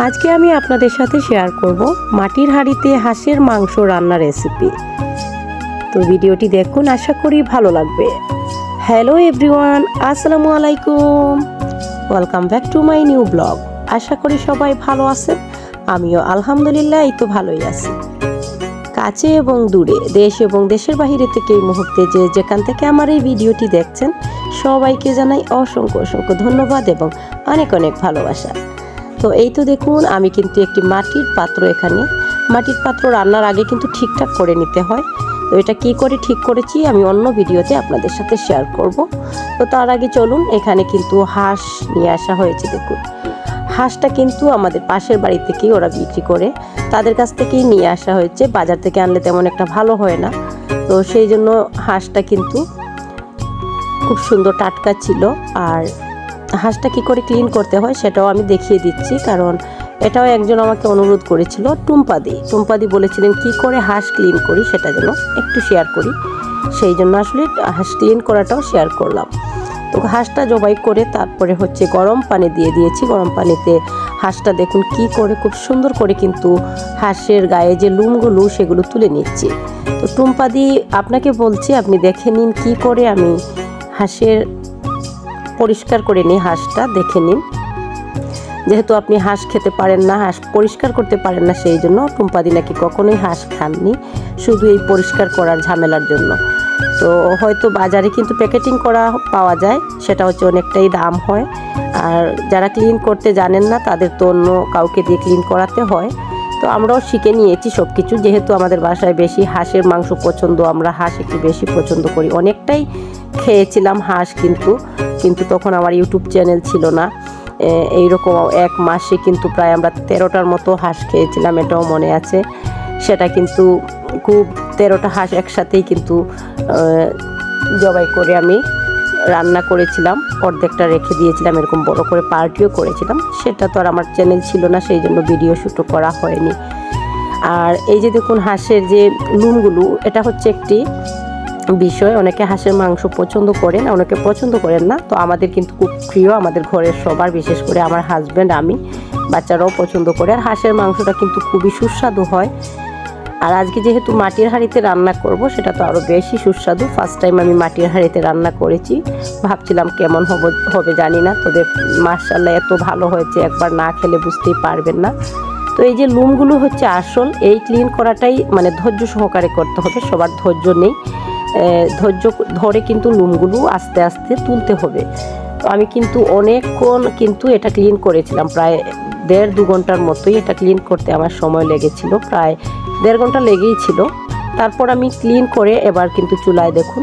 আজকে আমি আপনাদের সাথে শেয়ার করব মাটির হাঁড়িতে হাঁসের মাংস রান্নার রেসিপি। তো ভিডিওটি দেখুন, আশা করি ভালো লাগবে। হ্যালো এভরিওয়ান, আসসালামু আলাইকুম, welcome back to my new blog. আশা করি সবাই ভালো আছেন, আমিও আলহামদুলিল্লাহ এই তো ভালোই আছি। কাছে এবং দূরে, দেশ এবং দেশের বাহিরে থেকে এই মুহূর্তে যেখান থেকে আমার এই ভিডিওটি দেখছেন সবাইকে জানাই অসংখ্য অসংখ্য ধন্যবাদ এবং অনেক অনেক ভালোবাসা। তো এই তো দেখুন, আমি কিন্তু একটি মাটির পাত্র, এখানে মাটির পাত্র রান্নার আগে কিন্তু ঠিকঠাক করে নিতে হয়। তো এটা কি করে ঠিক করেছি আমি অন্য ভিডিওতে আপনাদের সাথে শেয়ার করব। তো তার আগে চলুন, এখানে কিন্তু হাঁস নিয়ে আসা হয়েছে। দেখুন, হাঁসটা কিন্তু আমাদের পাশের বাড়ি থেকেই ওরা বিক্রি করে, তাদের কাছ থেকেই নিয়ে আসা হয়েছে। বাজার থেকে আনলে তেমন একটা ভালো হয় না, তো সেই জন্য হাঁসটা কিন্তু খুব সুন্দর টাটকা ছিল। আর হাঁসটা কি করে ক্লিন করতে হয় সেটাও আমি দেখিয়ে দিচ্ছি, কারণ এটাও একজন আমাকে অনুরোধ করেছিল। টুম্পাদি বলেছিলেন কি করে হাঁস ক্লিন করি সেটা যেন একটু শেয়ার করি, সেই জন্য আসলে হাঁস ক্লিন করাটাও শেয়ার করলাম। তো হাঁসটা জবাই করে তারপরে হচ্ছে গরম পানি দিয়ে দিয়েছি। গরম পানিতে হাঁসটা দেখুন কি করে খুব সুন্দর করে কিন্তু হাঁসের গায়ে যে লুমগুলো সেগুলো তুলে নিচ্ছি। তো টুম্পাদি আপনাকে বলছি, আপনি দেখে নিন কি করে আমি হাঁসের পরিষ্কার করে নিই, হাঁসটা দেখে নিন। যেহেতু আপনি হাঁস খেতে পারেন না, হাঁস পরিষ্কার করতে পারেন না, সেই জন্য টুম্পাদি নাকি কখনোই হাঁস খাননি, শুধু এই পরিষ্কার করার ঝামেলার জন্য। তো হয়তো বাজারে কিন্তু প্যাকেটিং করা পাওয়া যায়, সেটা হচ্ছে অনেকটাই দাম হয়। আর যারা ক্লিন করতে জানেন না তাদের তো অন্য কাউকে দিয়ে ক্লিন করাতে হয়। তো আমরাও শিখে নিয়েছি সব কিছু, যেহেতু আমাদের বাসায় বেশি হাঁসের মাংস পছন্দ, আমরা হাঁস একটু বেশি পছন্দ করি। অনেকটাই খেয়েছিলাম হাঁস, কিন্তু তখন আমার ইউটিউব চ্যানেল ছিল না। এইরকম এক মাসে কিন্তু প্রায় আমরা 13টার মতো হাঁস খেয়েছিলাম, এটাও মনে আছে। সেটা কিন্তু খুব 13টা হাঁস একসাথেই কিন্তু জবাই করে আমি রান্না করেছিলাম, অর্ধেকটা রেখে দিয়েছিলাম, এরকম বড় করে পার্টিও করেছিলাম। সেটা তো আর আমার চ্যানেল ছিল না, সেই জন্য ভিডিও শ্যুটও করা হয়নি। আর এই যে দেখুন হাঁসের যে লুমগুলো, এটা হচ্ছে একটি বিষয়, অনেকে হাঁসের মাংস পছন্দ করেন, অনেকে পছন্দ করেন না। তো আমাদের কিন্তু খুব প্রিয়, আমাদের ঘরের সবার, বিশেষ করে আমার হাজব্যান্ড, আমি, বাচ্চারাও পছন্দ করে। আর হাঁসের মাংসটা কিন্তু খুবই সুস্বাদু হয়। আর আজকে যেহেতু মাটির হাঁড়িতে রান্না করব, সেটা তো আরও বেশি সুস্বাদু। ফার্স্ট টাইম আমি মাটির হাঁড়িতে রান্না করেছি, ভাবছিলাম কেমন হবে জানি না, তবে মাশাআল্লাহ এত ভালো হয়েছে, একবার না খেলে বুঝতেই পারবেন না। তো এই যে লুমগুলো হচ্ছে আসল, এই ক্লিন করাটাই মানে ধৈর্য সহকারে করতে হবে, সবার ধৈর্য নেই, ধৈর্য ধরে কিন্তু লুমগুলো আস্তে আস্তে তুলতে হবে। তো আমি কিন্তু অনেকক্ষণ কিন্তু এটা ক্লিন করেছিলাম, প্রায় 1.5-2 ঘন্টার মতোই এটা ক্লিন করতে আমার সময় লেগেছিল, প্রায় 1.5 ঘন্টা লেগেই ছিল। তারপর আমি ক্লিন করে এবার কিন্তু চুলায় দেখুন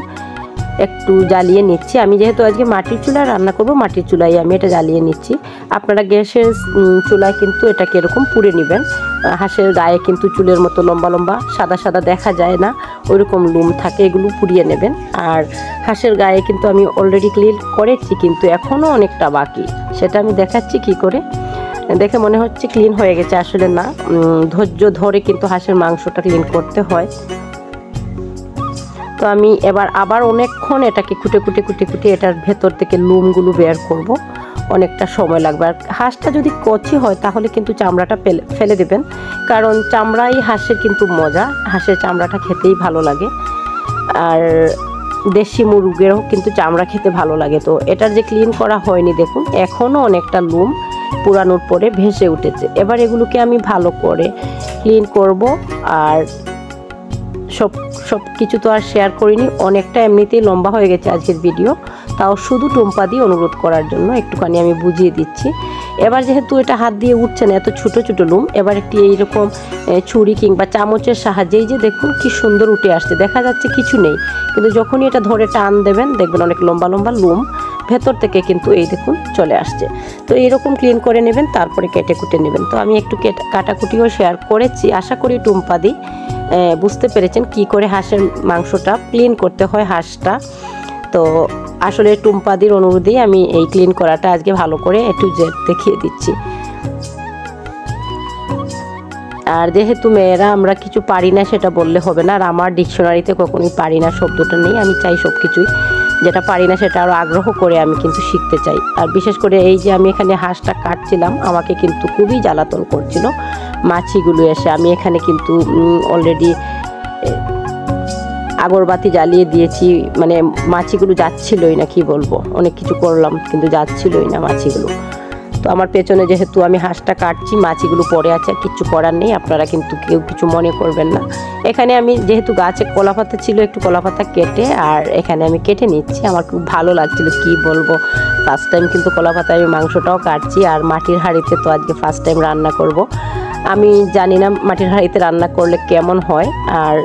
একটু জ্বালিয়ে নিচ্ছি। আমি যেহেতু আজকে মাটির চুলায় রান্না করব, মাটির চুলায় আমি এটা জ্বালিয়ে নিচ্ছি। আপনারা গ্যাসের চুলায় কিন্তু এটাকে এরকম পুড়ে নেবেন। হাঁসের গায়ে কিন্তু চুলের মতো লম্বা লম্বা সাদা সাদা দেখা যায় না, ওইরকম লুম থাকে, এগুলো পুড়িয়ে নেবেন। আর হাঁসের গায়ে কিন্তু আমি অলরেডি ক্লিন করেছি, কিন্তু এখনও অনেকটা বাকি, সেটা আমি দেখাচ্ছি কি করে। দেখে মনে হচ্ছে ক্লিন হয়ে গেছে, আসলে না, ধৈর্য ধরে কিন্তু হাঁসের মাংসটা ক্লিন করতে হয়। তো আমি এবার আবার অনেকক্ষণ এটাকে কুটে এটার ভেতর থেকে লুমগুলো বের করব, অনেকটা সময় লাগবে। আর হাঁসটা যদি কচি হয় তাহলে কিন্তু চামড়াটা ফেলে দেবেন, কারণ চামড়াই হাঁসের কিন্তু মজা, হাঁসের চামড়াটা খেতেই ভালো লাগে। আর দেশি মুরগেরও কিন্তু চামড়া খেতে ভালো লাগে। তো এটার যে ক্লিন করা হয়নি, দেখুন এখনও অনেকটা লুম পুরানোর পরে ভেসে উঠেছে। এবার এগুলোকে আমি ভালো করে ক্লিন করব। আর সব কিছু তো আর শেয়ার করিনি, অনেকটা এমনিতেই লম্বা হয়ে গেছে আজকের ভিডিও, তাও শুধু টুম্পাদি অনুরোধ করার জন্য একটুখানি আমি বুঝিয়ে দিচ্ছি। এবার যেহেতু এটা হাত দিয়ে উঠছে না, এত ছোটো ছোটো লুম, এবার একটি এইরকম ছুরি কিংবা চামচের সাহায্যেই যে দেখুন কি সুন্দর উঠে আসছে, দেখা যাচ্ছে কিছু নেই, কিন্তু যখনই এটা ধরে টান দেবেন দেখবেন অনেক লম্বা লম্বা লুম ভেতর থেকে কিন্তু এই দেখুন চলে আসছে। তো এইরকম ক্লিন করে নেবেন, তারপরে কেটে কুটে নেবেন। তো আমি একটু কাটাকুটিও শেয়ার করেছি, আশা করি টুম্পাদি বুঝতে পেরেছেন কি করে হাঁসের মাংসটা ক্লিন করতে হয়, হাঁসটা। তো আসলে টুম্পাদির অনুরোধেই আমি এই ক্লিন করাটা আজকে ভালো করে একটু দেখিয়ে দিচ্ছি। আর যেহেতু মেয়েরা আমরা কিছু পারি না সেটা বললে হবে না, আর আমার ডিকশনারিতে কখনোই পারি না শব্দটা নেই, আমি চাই সব কিছুই যেটা পারি না সেটা আরও আগ্রহ করে আমি কিন্তু শিখতে চাই। আর বিশেষ করে এই যে আমি এখানে হাঁসটা কাটছিলাম, আমাকে কিন্তু খুবই জ্বালাতন করছিল মাছিগুলো এসে। আমি এখানে কিন্তু অলরেডি আগরবাতি জ্বালিয়ে দিয়েছি, মানে মাছিগুলো যাচ্ছিলই না, কি বলবো, অনেক কিছু করলাম কিন্তু যাচ্ছিলই না মাছিগুলো। তো আমার পেছনে যেহেতু আমি হাঁসটা কাটছি, মাছিগুলো পড়ে আছে, আর কিচ্ছু করার নেই, আপনারা কিন্তু কেউ কিছু মনে করবেন না। এখানে আমি যেহেতু গাছে কলাপাতা ছিল, একটু কলাপাতা কেটে আর এখানে আমি কেটে নিচ্ছি। আমার খুব ভালো লাগছিল, কি বলবো, ফার্স্ট টাইম কিন্তু কলাপাতায় আমি মাংসটাও কাটছি। আর মাটির হাঁড়িতে তো আজকে ফার্স্ট টাইম রান্না করব। আমি জানি না মাটির হাঁড়িতে রান্না করলে কেমন হয়, আর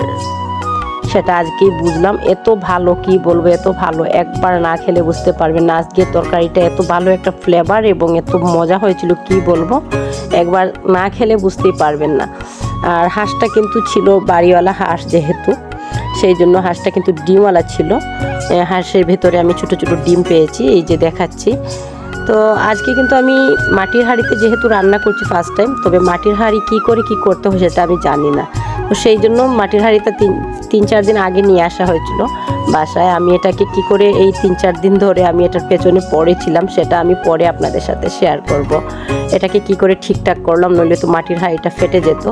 সেটা আজকেই বুঝলাম। এত ভালো, কি বলবো, এত ভালো, একবার না খেলে বুঝতে পারবেন না। আজকের তরকারিটা এত ভালো একটা ফ্লেভার এবং এত মজা হয়েছিল, কি বলবো, একবার না খেলে বুঝতেই পারবেন না। আর হাঁসটা কিন্তু ছিল বাড়িওয়ালা হাঁস, যেহেতু সেই জন্য হাঁসটা কিন্তু ডিমওয়ালা ছিল। হাঁসের ভেতরে আমি ছোট ছোট ডিম পেয়েছি, এই যে দেখাচ্ছি। তো আজকে কিন্তু আমি মাটির হাঁড়িতে যেহেতু রান্না করছি ফার্স্ট টাইম, তবে মাটির হাঁড়ি কী করে কী করতে হয় সেটা আমি জানি না। তো সেই জন্য মাটির হাঁড়িটা 3-4 দিন আগে নিয়ে আসা হয়েছিল বাসায়। আমি এটাকে কি করে এই 3-4 দিন ধরে আমি এটার পেছনে পড়েছিলাম, সেটা আমি পরে আপনাদের সাথে শেয়ার করব। এটাকে কি করে ঠিকঠাক করলাম, নইলে তো মাটির হাঁড়িটা ফেটে যেত।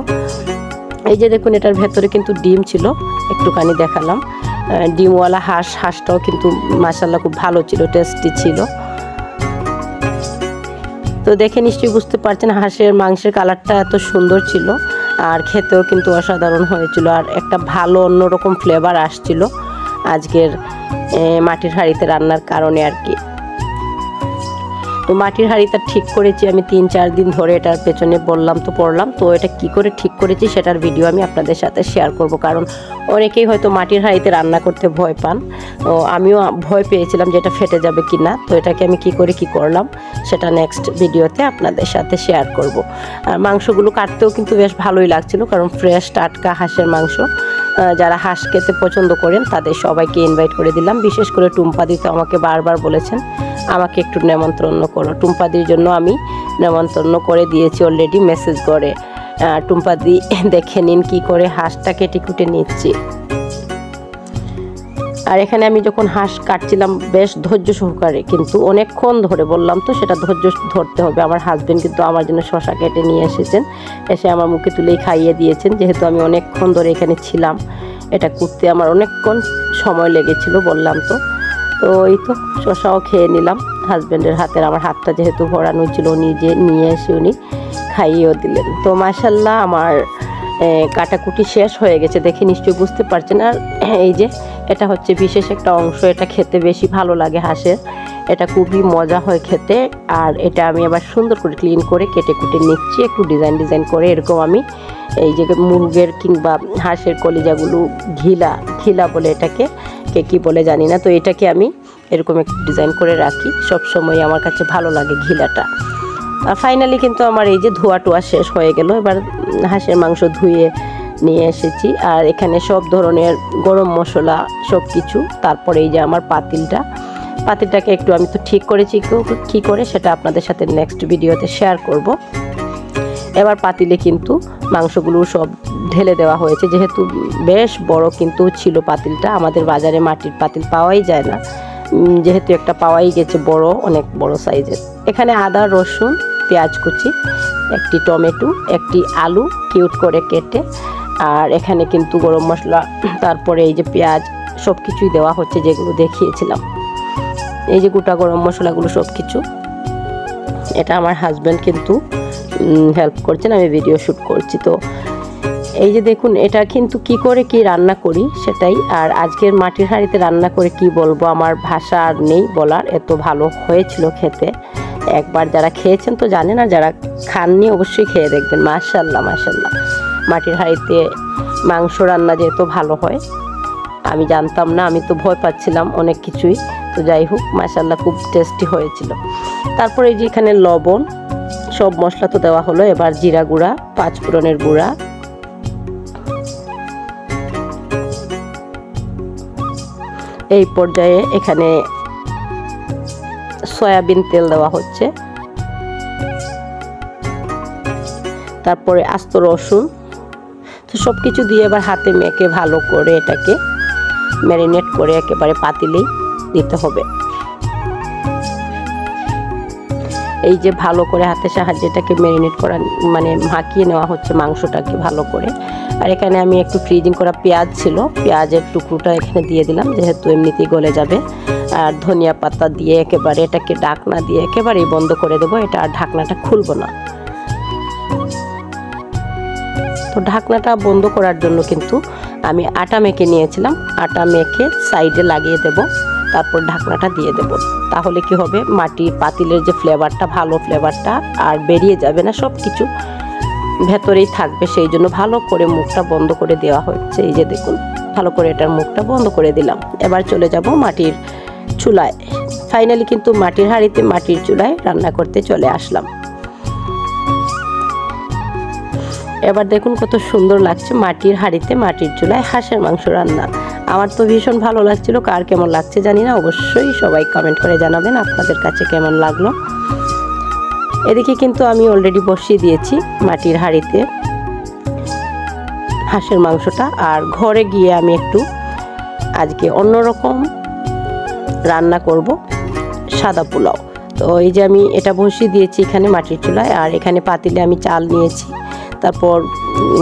এই যে দেখুন, এটার ভেতরে কিন্তু ডিম ছিল, একটুখানি দেখালাম। ডিমওয়ালা হাঁসটাও কিন্তু মাশাআল্লাহ খুব ভালো ছিল, টেস্টি ছিল। তো দেখে নিশ্চয়ই বুঝতে পারছেন হাঁসের মাংসের কালারটা এত সুন্দর ছিল, আর খেতেও কিন্তু অসাধারণ হয়েছিল। আর একটা ভালো অন্যরকম ফ্লেভার আসছিল আজকের মাটির হাঁড়িতে রান্নার কারণে আর কি। তো মাটির হাঁড়িটা ঠিক করেছি আমি 3-4 দিন ধরে, এটার পেছনে বললাম তো পড়লাম। তো এটা কি করে ঠিক করেছি সেটার ভিডিও আমি আপনাদের সাথে শেয়ার করব, কারণ অনেকেই হয়তো মাটির হাঁড়িতে রান্না করতে ভয় পান। তো আমিও ভয় পেয়েছিলাম যে এটা ফেটে যাবে কি না। তো এটাকে আমি কি করে কি করলাম সেটা নেক্সট ভিডিওতে আপনাদের সাথে শেয়ার করব। আর মাংসগুলো কাটতেও কিন্তু বেশ ভালোই লাগছিল, কারণ ফ্রেশ টাটকা হাঁসের মাংস। যারা হাঁস খেতে পছন্দ করেন তাদের সবাইকে ইনভাইট করে দিলাম। বিশেষ করে টুম্পাদি তো আমাকে বারবার বলেছেন আমাকে একটু নেমন্ত্রণ করো। টুম্পাদির জন্য আমি নেমন্ত্রণ করে দিয়েছি অলরেডি মেসেজ করে। টুম্পাদি দেখে নিন কি করে হাঁসটা কেটে কুটে নিচ্ছি। আর এখানে আমি যখন হাঁস কাটছিলাম বেশ ধৈর্য সহকারে, কিন্তু অনেকক্ষণ ধরে, বললাম তো সেটা ধৈর্য ধরতে হবে। আমার হাজবেন্ড কিন্তু আমার জন্য শসা কেটে নিয়ে এসেছেন, এসে আমার মুখে তুলেই খাইয়ে দিয়েছেন, যেহেতু আমি অনেকক্ষণ ধরে এখানে ছিলাম। এটা করতে আমার অনেকক্ষণ সময় লেগেছিল, বললাম তো। তো এই তো শসাও খেয়ে নিলাম হাজবেন্ডের হাতের। আমার হাতটা যেহেতু ভরানো ছিল, নিজে নিয়ে এসে উনি খাইয়েও দিলেন। তো মাশাআল্লাহ আমার কাটাকুটি শেষ হয়ে গেছে, দেখে নিশ্চয়ই বুঝতে পারছেন। আর এই যে এটা হচ্ছে বিশেষ একটা অংশ, এটা খেতে বেশি ভালো লাগে হাঁসের, এটা খুবই মজা হয় খেতে। আর এটা আমি আবার সুন্দর করে ক্লিন করে কেটে কুটে নিচ্ছি, একটু ডিজাইন করে। এরকম আমি এই যে মুরগের কিংবা হাঁসের কলিজাগুলো ঘিলা বলে এটাকে, কে কী বলে জানি না। তো এটাকে আমি এরকম একটু ডিজাইন করে রাখি, সবসময় আমার কাছে ভালো লাগে ঘিলাটা। ফাইনালি কিন্তু আমার এই যে ধোয়া টোয়া শেষ হয়ে গেল। এবার হাঁসের মাংস ধুয়ে নিয়ে এসেছি, আর এখানে সব ধরনের গরম মশলা সব কিছু। তারপরে এই যে আমার পাতিলটাকে একটু আমি তো ঠিক করেছি কী করে, সেটা আপনাদের সাথে নেক্সট ভিডিওতে শেয়ার করব। এবার পাতিলে কিন্তু মাংসগুলো সব ঢেলে দেওয়া হয়েছে, যেহেতু বেশ বড় কিন্তু ছিল পাতিলটা। আমাদের বাজারে মাটির পাতিল পাওয়াই যায় না, যেহেতু একটা পাওয়াই গেছে বড়, অনেক বড় সাইজের। এখানে আদা রসুন পেঁয়াজ কুচি, একটি টমেটো, একটি আলু কিউট করে কেটে, আর এখানে কিন্তু গরম মশলা, তারপরে এই যে পেঁয়াজ সব কিছুই দেওয়া হচ্ছে, যেগুলো দেখিয়েছিলাম। এই যে গোটা গরম মশলাগুলো সব কিছু। এটা আমার হাজব্যান্ড কিন্তু হেল্প করছেন, আমি ভিডিও শ্যুট করছি। তো এই যে দেখুন, এটা কিন্তু কি করে কি রান্না করি সেটাই। আর আজকের মাটির হাঁড়িতে রান্না করে কি বলবো, আমার ভাষা আর নেই বলার, এত ভালো হয়েছিল খেতে। একবার যারা খেয়েছেন তো জানেন, আর যারা খাননি অবশ্যই খেয়ে দেখবেন। মাশাআল্লাহ মাশাআল্লাহ, মাটির হাঁড়িতে মাংস রান্না যে এত ভালো হয় আমি জানতাম না, আমি তো ভয় পাচ্ছিলাম অনেক কিছুই। তো যাই হোক, মাশাআল্লাহ খুব টেস্টি হয়েছিল। তারপরে এই যে এখানে লবণ, সব মশলা তো দেওয়া হলো। এবার জিরা গুঁড়া, 5 ফোড়নের গুঁড়া, এই পর্যায়ে এখানে সয়াবিন তেল দেওয়া হচ্ছে। তারপরে আস্ত রসুন, তো সব কিছু দিয়ে এবার হাতে মেখে ভালো করে এটাকে ম্যারিনেট করে একেবারে পাতিলেই দিতে হবে। এই যে ভালো করে হাতের সাহায্যে এটাকে ম্যারিনেট করা মানে মাখিয়ে নেওয়া হচ্ছে মাংসটাকে ভালো করে। আর এখানে আমি একটু ফ্রিজিং করা পেঁয়াজ ছিল, পেঁয়াজের টুকরোটা এখানে দিয়ে দিলাম, যেহেতু এমনিতেই গলে যাবে। আর ধনিয়া পাতা দিয়ে একেবারে এটাকে ঢাকনা দিয়ে একেবারেই বন্ধ করে দেবো, এটা আর ঢাকনাটা খুলবো না। তো ঢাকনাটা বন্ধ করার জন্য কিন্তু আমি আটা মেখে নিয়েছিলাম, আটা মেখে সাইডে লাগিয়ে দেব, তারপর ঢাকনাটা দিয়ে দেব। তাহলে কি হবে, মাটির পাতিলের যে ফ্লেভারটা, ভালো ফ্লেভারটা আর বেরিয়ে যাবে না, সব কিছু ভেতরেই থাকবে। সেই জন্য ভালো করে মুখটা বন্ধ করে দেওয়া হচ্ছে। এই যে দেখুন, ভালো করে এটার মুখটা বন্ধ করে দিলাম। এবার চলে যাব মাটির চুলায়। ফাইনালি কিন্তু মাটির হাঁড়িতে মাটির চুলায় রান্না করতে চলে আসলাম। এবার দেখুন কত সুন্দর লাগছে মাটির হাঁড়িতে মাটির চুলায় হাঁসের মাংস রান্না। আমার তো ভীষণ ভালো লাগছিল, কার কেমন লাগছে জানি না, অবশ্যই সবাই কমেন্ট করে জানাবেন আপনাদের কাছে কেমন লাগলো। এদিকে কিন্তু আমি অলরেডি বসিয়ে দিয়েছি মাটির হাঁড়িতে হাঁসের মাংসটা। আর ঘরে গিয়ে আমি একটু আজকে অন্যরকম রান্না করব, সাদা পোলাও। তো এই যে আমি এটা বসিয়ে দিয়েছি এখানে মাটির চুলায়। আর এখানে পাতিলে আমি চাল নিয়েছি, তারপর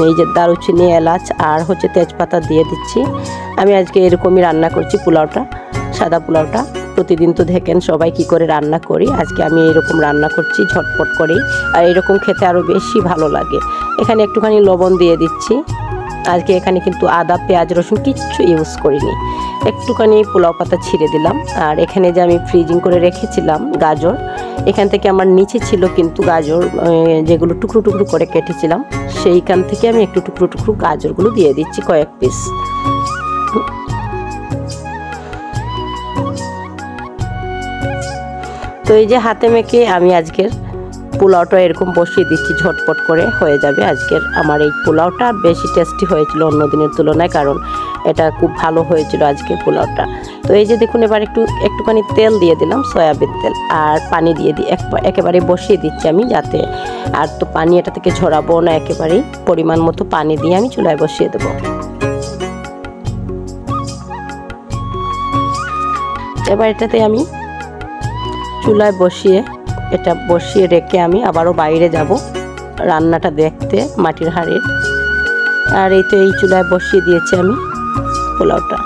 এই যে দারুচিনি, এলাচ আর হচ্ছে তেজপাতা দিয়ে দিচ্ছি। আমি আজকে এরকমই রান্না করছি পোলাওটা, সাদা পোলাওটা। প্রতিদিন তো দেখেন সবাই কি করে রান্না করি, আজকে আমি এরকম রান্না করছি ঝটপট করেই। আর এরকম খেতে আরও বেশি ভালো লাগে। এখানে একটুখানি লবণ দিয়ে দিচ্ছি। আজকে এখানে কিন্তু আদা, পেঁয়াজ, রসুন কিচ্ছু ইউজ করিনি, একটুখানি পোলাও পাতা ছিঁড়ে দিলাম। আর এখানে যে আমি ফ্রিজিং করে রেখেছিলাম গাজর, এখান থেকে আমার নিচে ছিল কিন্তু গাজর, যেগুলো টুকরো টুকরো করে কেটেছিলাম, সেইখান থেকে আমি একটু টুকরো টুকরো গাজরগুলো দিয়ে দিচ্ছি, কয়েক পিস। তো এই যে হাতে মেখে আমি আজকের পোলাওটা এরকম বসিয়ে দিচ্ছি, ঝটপট করে হয়ে যাবে। আজকের আমার এই পোলাওটা বেশি টেস্টি হয়েছিল অন্য দিনের তুলনায়, কারণ এটা খুব ভালো হয়েছিল আজকের পোলাওটা। তো এই যে দেখুন, এবার একটুখানি তেল দিয়ে দিলাম, সয়াবিন তেল, আর পানি দিয়ে একেবারে বসিয়ে দিচ্ছি আমি, যাতে আর তো পানি এটা থেকে ঝরাবো না, একেবারেই পরিমাণ মতো পানি দিয়ে আমি চুলায় বসিয়ে দেবো। এবার এটাতে আমি চুলায় বসিয়ে রেখে আমি আবারও বাইরে যাব রান্নাটা দেখতে মাটির হাঁড়ির। আর এই তো এই চুলায় বসিয়ে দিয়েছি আমি পোলাওটা।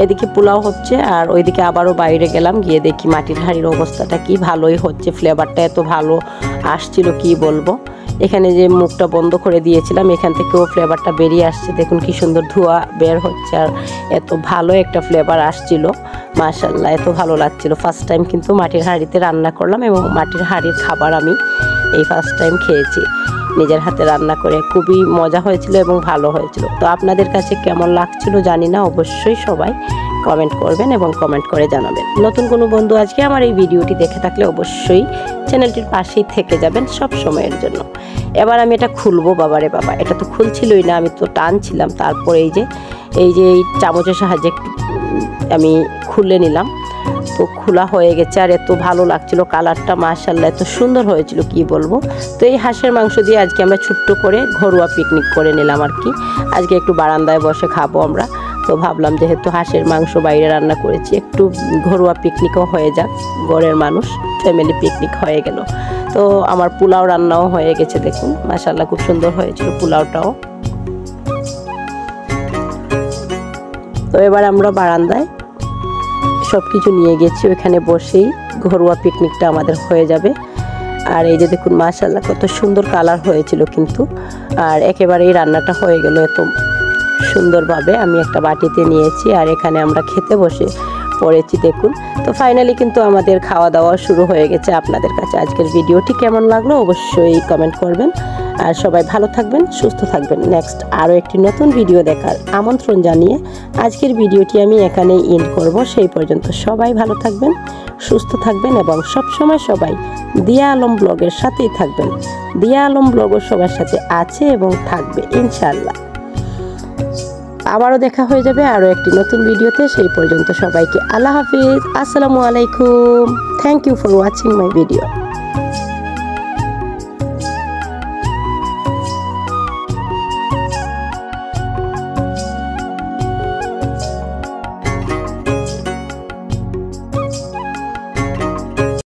এদিকে পোলাও হচ্ছে, আর ওইদিকে আবারও বাইরে গেলাম, গিয়ে দেখি মাটির হাঁড়ির অবস্থাটা কি, ভালোই হচ্ছে, ফ্লেভারটা এত ভালো আসছিল কি বলবো। এখানে যে মুখটা বন্ধ করে দিয়েছিলাম, এখান থেকেও ফ্লেভারটা বেরিয়ে আসছে, দেখুন কি সুন্দর ধোঁয়া বের হচ্ছে, আর এত ভালো একটা ফ্লেভার আসছিল, মাশাআল্লাহ এত ভালো লাগছিল। ফার্স্ট টাইম কিন্তু মাটির হাঁড়িতে রান্না করলাম, এবং মাটির হাঁড়ির খাবার আমি এই ফার্স্ট টাইম খেয়েছি নিজের হাতে রান্না করে, খুবই মজা হয়েছিল এবং ভালো হয়েছিল। তো আপনাদের কাছে কেমন লাগছিল জানি না, অবশ্যই সবাই কমেন্ট করবেন এবং কমেন্ট করে জানাবেন। নতুন কোনো বন্ধু আজকে আমার এই ভিডিওটি দেখে থাকলে অবশ্যই চ্যানেলটির পাশেই থেকে যাবেন সব সময়ের জন্য। এবার আমি এটা খুলবো, বাবারে বাবা, এটা তো খুলছিলই না, আমি তো টানছিলাম। তারপর এই যে এই চামচের সাহায্যে একটু আমি খুলে নিলাম, তো খোলা হয়ে গেছে। আর এত ভালো লাগছিল কালারটা, মাশাআল্লাহ এত সুন্দর হয়েছিল কি বলবো। তো এই হাঁসের মাংস দিয়ে আজকে আমরা ছোট্ট করে ঘরোয়া পিকনিক করে নিলাম আর কি। আজকে একটু বারান্দায় বসে খাবো আমরা, তো ভাবলাম যেহেতু হাঁসের মাংস বাইরে রান্না করেছি, একটু ঘরোয়া পিকনিকও হয়ে যাক, ঘরের মানুষ ফ্যামিলি পিকনিক হয়ে গেল। তো আমার পোলাও রান্নাও হয়ে গেছে, দেখুন মাশাআল্লাহ খুব সুন্দর হয়েছিল পোলাওটাও। তো এবার আমরা বারান্দায় সব কিছু নিয়ে গেছি, ওইখানে বসেই ঘরোয়া পিকনিকটা আমাদের হয়ে যাবে। আর এই যে দেখুন মাশাআল্লাহ কত সুন্দর কালার হয়েছিল কিন্তু, আর একেবারেই রান্নাটা হয়ে গেল এত সুন্দরভাবে। আমি একটা বাটিতে নিয়েছি, আর এখানে আমরা খেতে বসে পড়েছি দেখুন। তো ফাইনালি কিন্তু আমাদের খাওয়া দাওয়া শুরু হয়ে গেছে। আপনাদের কাছে আজকের ভিডিওটি কেমন লাগলো অবশ্যই কমেন্ট করবেন, আর সবাই ভালো থাকবেন, সুস্থ থাকবেন। নেক্সট আরও একটি নতুন ভিডিও দেখার আমন্ত্রণ জানিয়ে আজকের ভিডিওটি আমি এখানেই এন্ড করব। সেই পর্যন্ত সবাই ভালো থাকবেন, সুস্থ থাকবেন, এবং সবসময় সবাই দিয়া আলম ব্লগের সাথেই থাকবেন। দিয়া আলম ব্লগও সবার সাথে আছে এবং থাকবে ইনশাআল্লাহ। আবারও দেখা হয়ে যাবে আরও একটি নতুন ভিডিওতে। সেই পর্যন্ত সবাইকে আল্লাহ হাফিজ, আসসালামু আলাইকুম। Thank you for watching my video.